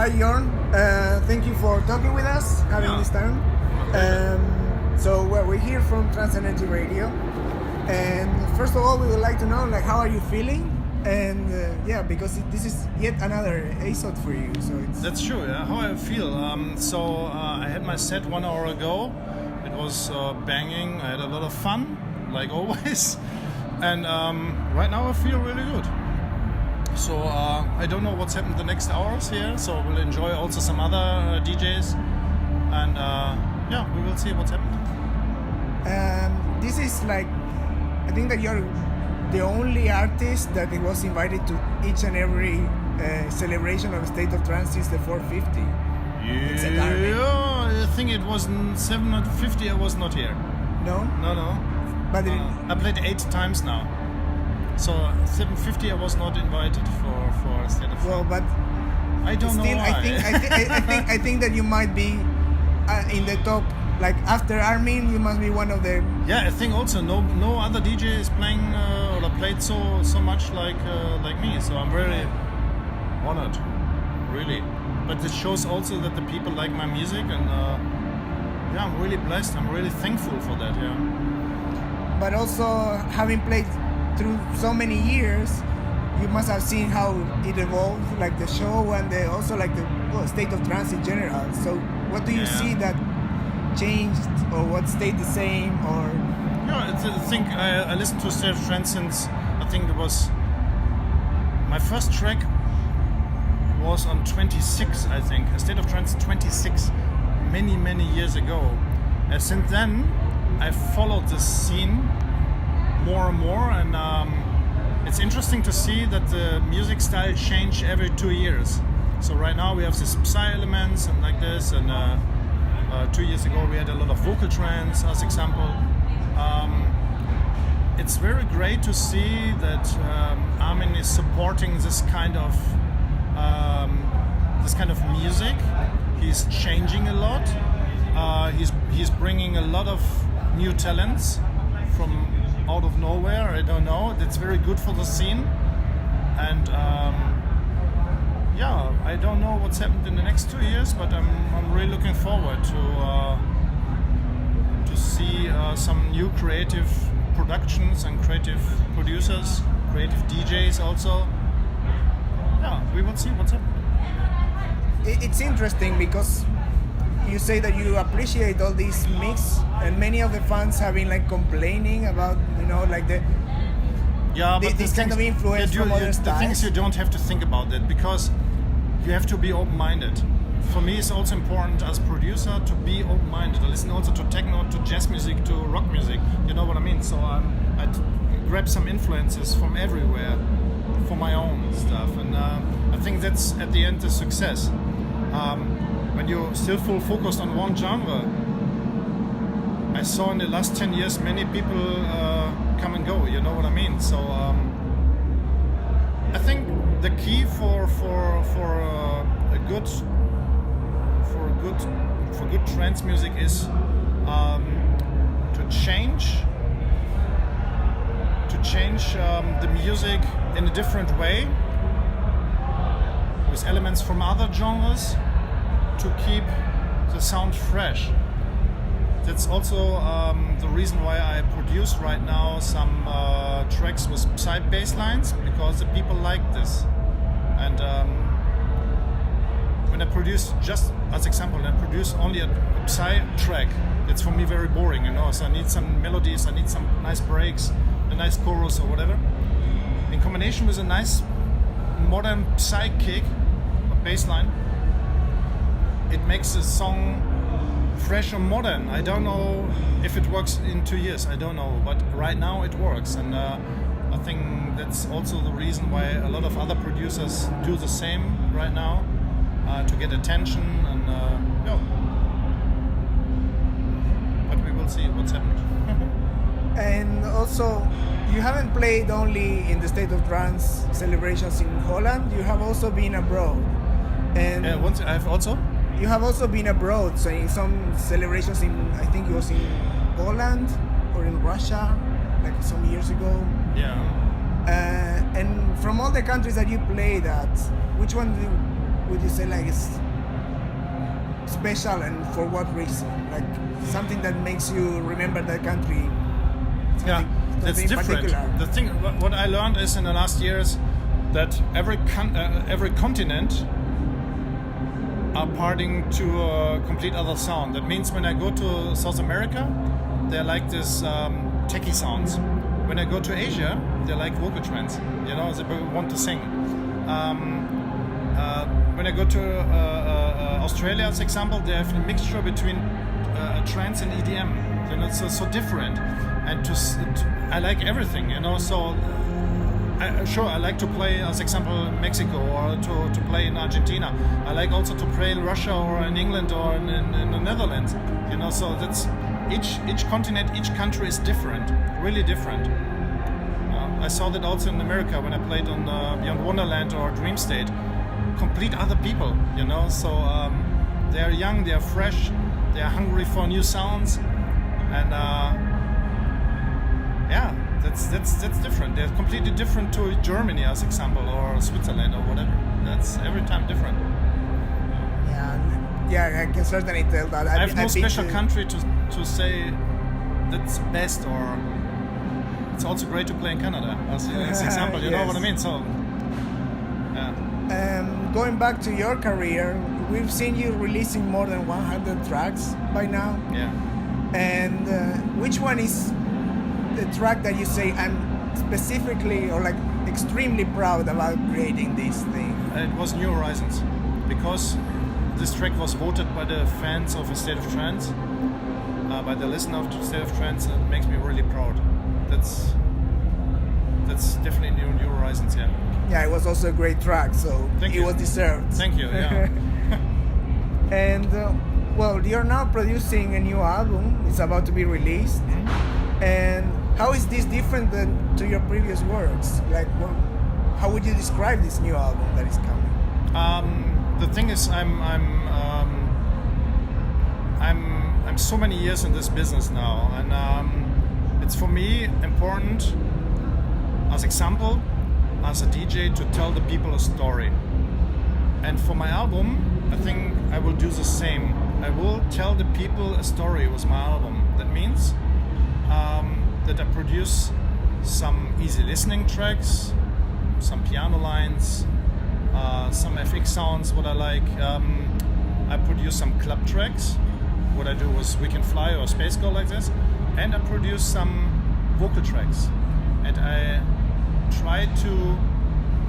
Hi Jorn, thank you for talking with us, having this time. So we're here from Trance-Energy Radio, and first of all we would like to know how are you feeling, and because this is yet another ASOT for you, so it's... That's true, yeah. How I feel, I had my set 1 hour ago. It was banging, I had a lot of fun, like always, and right now I feel really good. So I don't know what's happened the next hours here, so we'll enjoy also some other DJs, and we will see what's happened. This is I think that you're the only artist that was invited to each and every celebration of State of Trance since the 450. Yeah, I think it was 750, I was not here. No? No. But I played 8 times now. So 750 I was not invited for a State of Trance. Well, but I don't know why. I think that you might be in the top. After Armin, you must be one of the... Yeah, I think also no other DJ is playing or played so much like me. So I'm very honored, really. But it shows also that the people like my music, and I'm really blessed. I'm really thankful for that. Yeah. But also having played through so many years, you must have seen how it evolved, the show, and also the state of trance in general. So what do you see that changed, or what stayed the same, or? I think I listened to State of Trance since, I think it was, my first track was on 26, I think, a State of Trance 26, many years ago. And since then, I followed this scene more and more, and it's interesting to see that the music style change every 2 years. So right now we have these Psy elements and like this, and 2 years ago we had a lot of vocal trance as example. It's very great to see that Armin is supporting this kind of music. He's changing a lot. He's bringing a lot of new talents from out of nowhere. I don't know. That's very good for the scene, and I don't know what's happened in the next 2 years, but I'm really looking forward to see some new creative productions and creative producers, creative DJs also. Yeah, we will see what's happening. It's interesting because you say that you appreciate all these mix, and many of the fans have been complaining about this kind of influence from other styles. The thing is, you don't have to think about that, because you have to be open-minded. For me, it's also important as producer to be open-minded. I listen also to techno, to jazz music, to rock music. You know what I mean? So I grab some influences from everywhere for my own stuff, and I think that's at the end the success. When you're still full focused on one genre, I saw in the last 10 years many people come and go. You know what I mean? So I think the key for good trance music is to change the music in a different way, with elements from other genres, to keep the sound fresh. That's also the reason why I produce right now some tracks with Psy bass lines, because the people like this. And when I produce, just as example, I produce only a Psy track, it's for me very boring, so I need some melodies, I need some nice breaks, a nice chorus or whatever. In combination with a nice modern Psy kick, a bass line, it makes the song fresh and modern. I don't know if it works in 2 years, I don't know, but right now it works, and I think that's also the reason why a lot of other producers do the same right now, to get attention, and but we will see what's happened. And also, you haven't played only in the State of Trance celebrations in Holland, you have also been abroad. And you have also been abroad, so in some celebrations I think it was in Poland or in Russia, some years ago. Yeah. And from all the countries that you played at, which one would you say like is special, and for what reason? Like something that makes you remember that country. Yeah, that's different. Particular. The thing, what I learned is in the last years that every continent are parting to a complete other sound. That means when I go to South America, they're like this techie sounds. When I go to Asia, they're like vocal trance. You know, they want to sing. When I go to Australia, as example, they have a mixture between trance and EDM. You know, it's so different. And I like everything. You know, so I like to play, as example, Mexico, or to play in Argentina. I like also to play in Russia or in England or in the Netherlands. You know, so that's each continent, each country is different, really different. I saw that also in America when I played on Beyond Wonderland or Dream State. Complete other people, you know. So they are young, they are fresh, they are hungry for new sounds, and yeah, that's different. They're completely different to Germany, as example, or Switzerland or whatever. That's every time different. Yeah, I can certainly tell that. I have no special country to say that's best, or it's also great to play in Canada, as an example. You know what I mean? So, yeah. Going back to your career, we've seen you releasing more than 100 tracks by now. Yeah. And which one is the track that you say I'm specifically or like extremely proud about creating this thing? It was New Horizons, because this track was voted by the fans of A State of Trance, by the listener of A State of Trance, and it makes me really proud. That's definitely New Horizons, yeah. Yeah, it was also a great track, so it was deserved. Thank you, yeah. And, well, you're now producing a new album. It's about to be released. Mm-hmm. And how is this different to your previous works? Like, how would you describe this new album that is coming? The thing is, I'm so many years in this business now, and it's for me important, as example, as a DJ, to tell the people a story. And for my album, I think I will do the same. I will tell the people a story with my album. That means that I produce some easy listening tracks, some piano lines, some FX sounds, what I like. I produce some club tracks. What I do was Weekend Fly or Space Girl like this. And I produce some vocal tracks. And I try to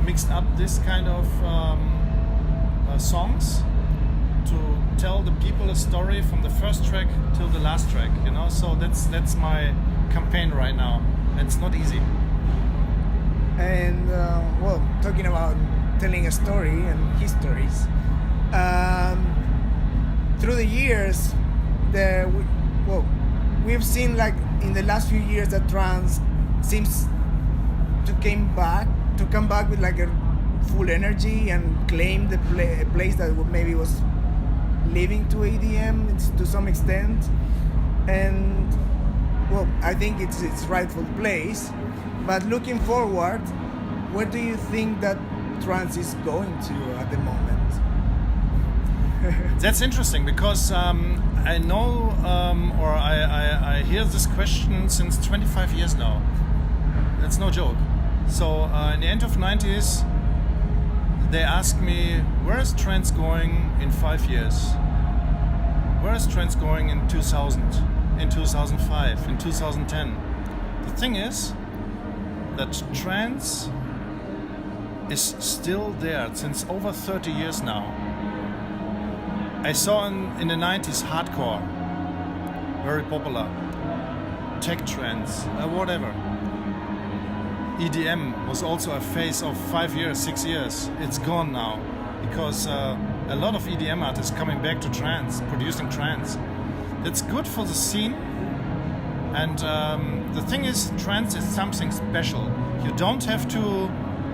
mix up this kind of songs to tell the people a story from the first track till the last track, you know. So that's my campaign right now. And it's not easy. And well, talking about telling a story and histories, through the years, we've seen like in the last few years that trance seems to come back with like a full energy and claim the place that maybe was leaving to EDM to some extent. And well, I think it's rightful place. But looking forward, where do you think that trance is going to at the moment? That's interesting, because I know or I hear this question since 25 years now. That's no joke. So in the end of the 90s, they asked me, where is trance going in 5 years? Where is trance going in 2000, in 2005, in 2010? The thing is that trance is still there since over 30 years now. I saw in the 90s hardcore, very popular, tech trance, whatever. EDM was also a phase of 5 years, 6 years. It's gone now, because a lot of EDM artists coming back to trance, producing trance. It's good for the scene, and the thing is, trance is something special. You don't have to,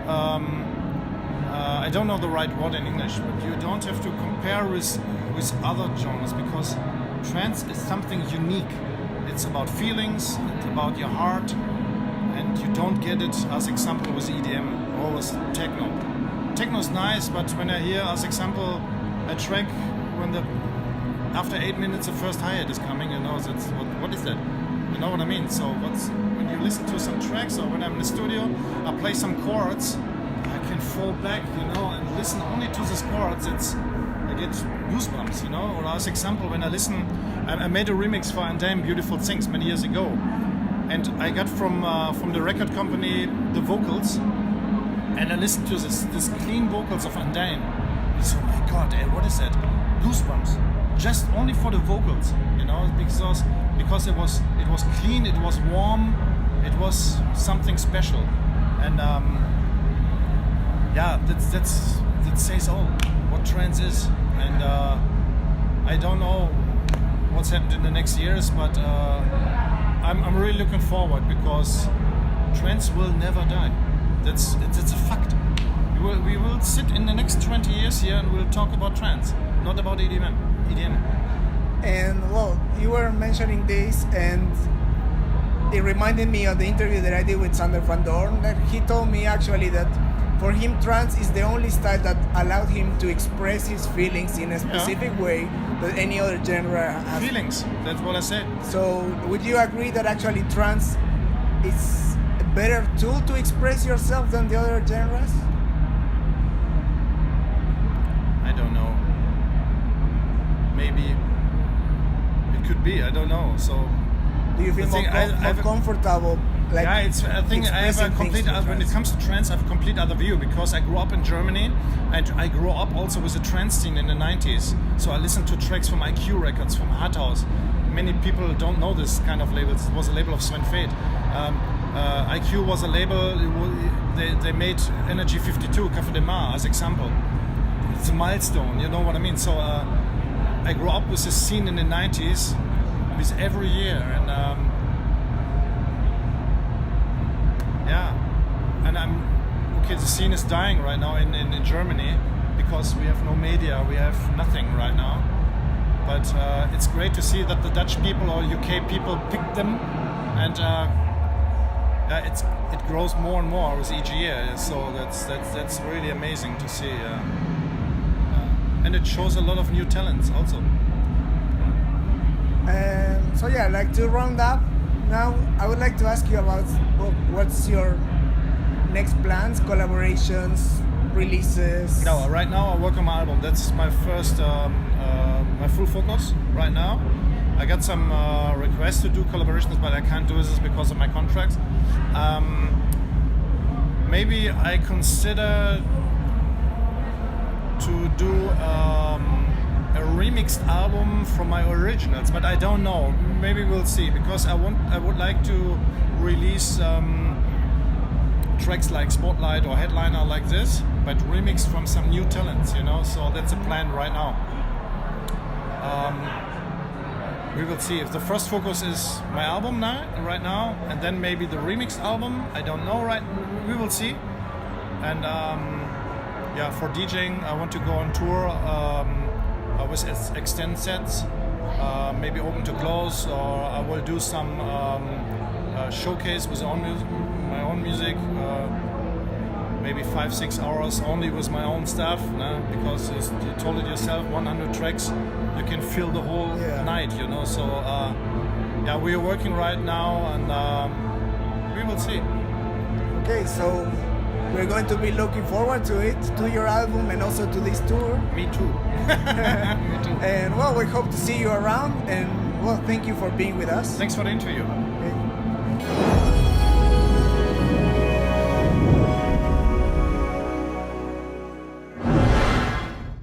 I don't know the right word in English, but you don't have to compare with other genres, because trance is something unique. It's about feelings, it's about your heart, and you don't get it, as example, with EDM or with techno. techno is nice, but when I hear, as example, a track when after 8 minutes the first hi-hat is coming, that's what is that? You know what I mean? So when you listen to some tracks, or when I'm in the studio, I play some chords, I can fall back, and listen only to these chords. I get goosebumps, Or as example, when I made a remix for Van Deynhoven, Beautiful Things, many years ago, and I got from the record company the vocals, and I listened to this clean vocals of Van Deynhoven. So, oh my God, what is that? Goosebumps, just only for the vocals, because it was clean, it was warm, it was something special, and that says all what trance is. And I don't know what's happened in the next years, but I'm really looking forward, because trance will never die. It's a fact. We will sit in the next 20 years here and we'll talk about trance, not about EDM. And well, you were mentioning this, and it reminded me of the interview that I did with Sander van Doorn, that he told me actually that for him trance is the only style that allowed him to express his feelings in a specific way that any other genre has. Feelings, that's what I said. So would you agree that actually trance is a better tool to express yourself than the other genres? I don't know. Maybe it could be. I don't know. So do you feel more comfortable? Like, I think I have a complete. When it comes to trance, I have a complete other view, because I grew up in Germany, and I grew up also with the trance scene in the 90s. So I listened to tracks from IQ Records, from Harthaus. Many people don't know this kind of labels. It was a label of Sven Fate. IQ was a label. They made Energy 52, Café de Mar, as example. It's a milestone. You know what I mean? So I grew up with this scene in the 90s, with every year, and the scene is dying right now in Germany, because we have no media, we have nothing right now. But it's great to see that the Dutch people or UK people picked them, and it grows more and more with each year. So that's really amazing to see, and it shows a lot of new talents also. So like to round up, now I would like to ask you about what's your next plans, collaborations, releases? No, right now I work on my album. That's my first, my full focus right now. I got some requests to do collaborations, but I can't do this because of my contracts. Maybe I consider to do a remixed album from my originals, but I don't know. Maybe we'll see, because I would like to release tracks like Spotlight or Headliner like this, but remixed from some new talents, So that's a plan right now. We will see. If the first focus is my album right now, and then maybe the remixed album, I don't know. We will see. And for DJing, I want to go on tour with extended sets, maybe open to close, or I will do some showcase with my own music, maybe 5-6 hours only with my own stuff, because you told it yourself, 100 tracks, you can fill the whole night, So we are working right now, and we will see. Okay, so we're going to be looking forward to it, to your album, and also to this tour. Me too. Me too. And we hope to see you around, and thank you for being with us. Thanks for the interview.